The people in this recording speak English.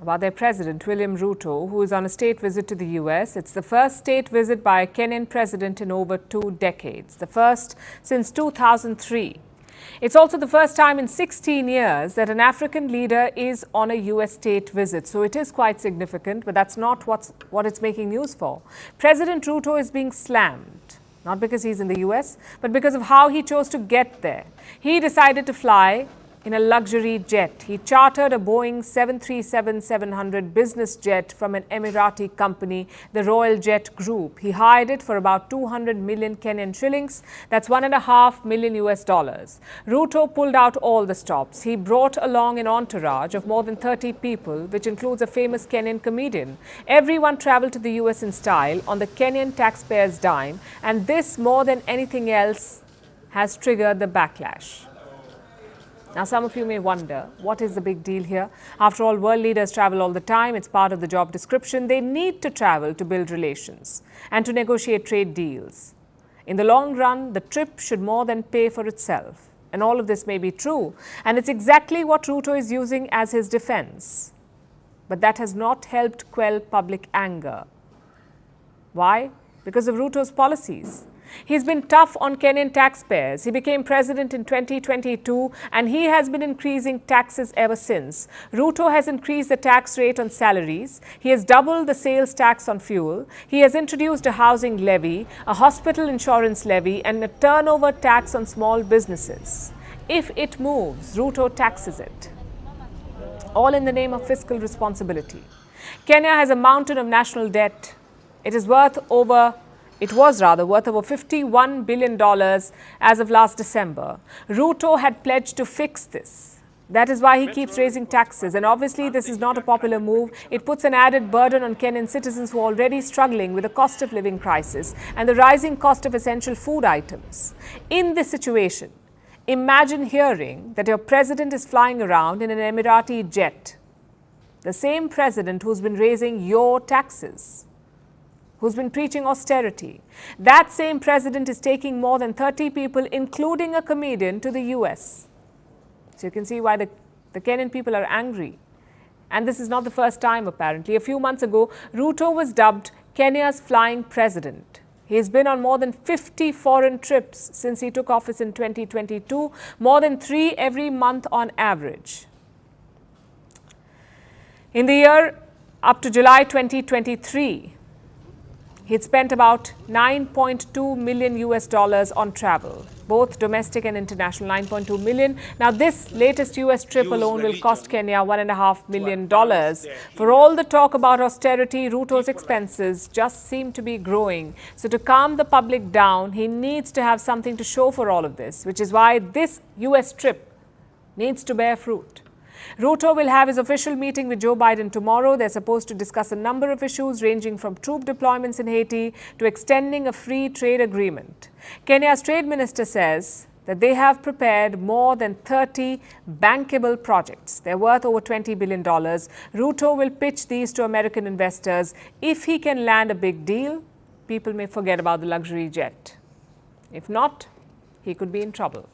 about their president, William Ruto, who is on a state visit to the US. It's the first state visit by a Kenyan president in over 2 decades, the first since 2003. It's also the first time in 16 years that an African leader is on a US state visit. So it is quite significant, but that's not what it's making news for. President Ruto is being slammed, not because he's in the US, but because of how he chose to get there. He decided to fly in a luxury jet. He chartered a Boeing 737-700 business jet from an Emirati company, the Royal Jet Group. He hired it for about 200 million Kenyan shillings. That's $1.5 million US. Ruto pulled out all the stops. He brought along an entourage of more than 30 people, which includes a famous Kenyan comedian. Everyone traveled to the US in style on the Kenyan taxpayers' dime, and this, more than anything else, has triggered the backlash. Now, some of you may wonder, what is the big deal here? After all, world leaders travel all the time. It's part of the job description. They need to travel to build relations and to negotiate trade deals. In the long run, the trip should more than pay for itself. And all of this may be true. And it's exactly what Ruto is using as his defense. But that has not helped quell public anger. Why? Because of Ruto's policies. He's been tough on Kenyan taxpayers. He became president in 2022 and he has been increasing taxes ever since. Ruto has increased the tax rate on salaries. He has doubled the sales tax on fuel. He has introduced a housing levy, a hospital insurance levy and a turnover tax on small businesses. If it moves, Ruto taxes it. All in the name of fiscal responsibility. Kenya has a mountain of national debt. It was worth over $51 billion as of last December. Ruto had pledged to fix this. That is why he keeps raising taxes. And obviously, this is not a popular move. It puts an added burden on Kenyan citizens who are already struggling with the cost of living crisis and the rising cost of essential food items. In this situation, imagine hearing that your president is flying around in an Emirati jet. The same president who's been raising your taxes, who's been preaching austerity. That same president is taking more than 30 people, including a comedian, to the US. So you can see why the Kenyan people are angry. And this is not the first time, apparently. A few months ago, Ruto was dubbed Kenya's flying president. He's been on more than 50 foreign trips since he took office in 2022, more than 3 every month on average. In the year up to July 2023, he'd spent about $9.2 million US on travel, both domestic and international, 9.2 million. Now, this latest US trip alone will cost Kenya $1.5 million. For all the talk about austerity, Ruto's expenses just seem to be growing. So to calm the public down, he needs to have something to show for all of this, which is why this US trip needs to bear fruit. Ruto will have his official meeting with Joe Biden tomorrow. They're supposed to discuss a number of issues ranging from troop deployments in Haiti to extending a free trade agreement. Kenya's trade minister says that they have prepared more than 30 bankable projects. They're worth over $20 billion. Ruto will pitch these to American investors. If he can land a big deal, people may forget about the luxury jet. If not, he could be in trouble.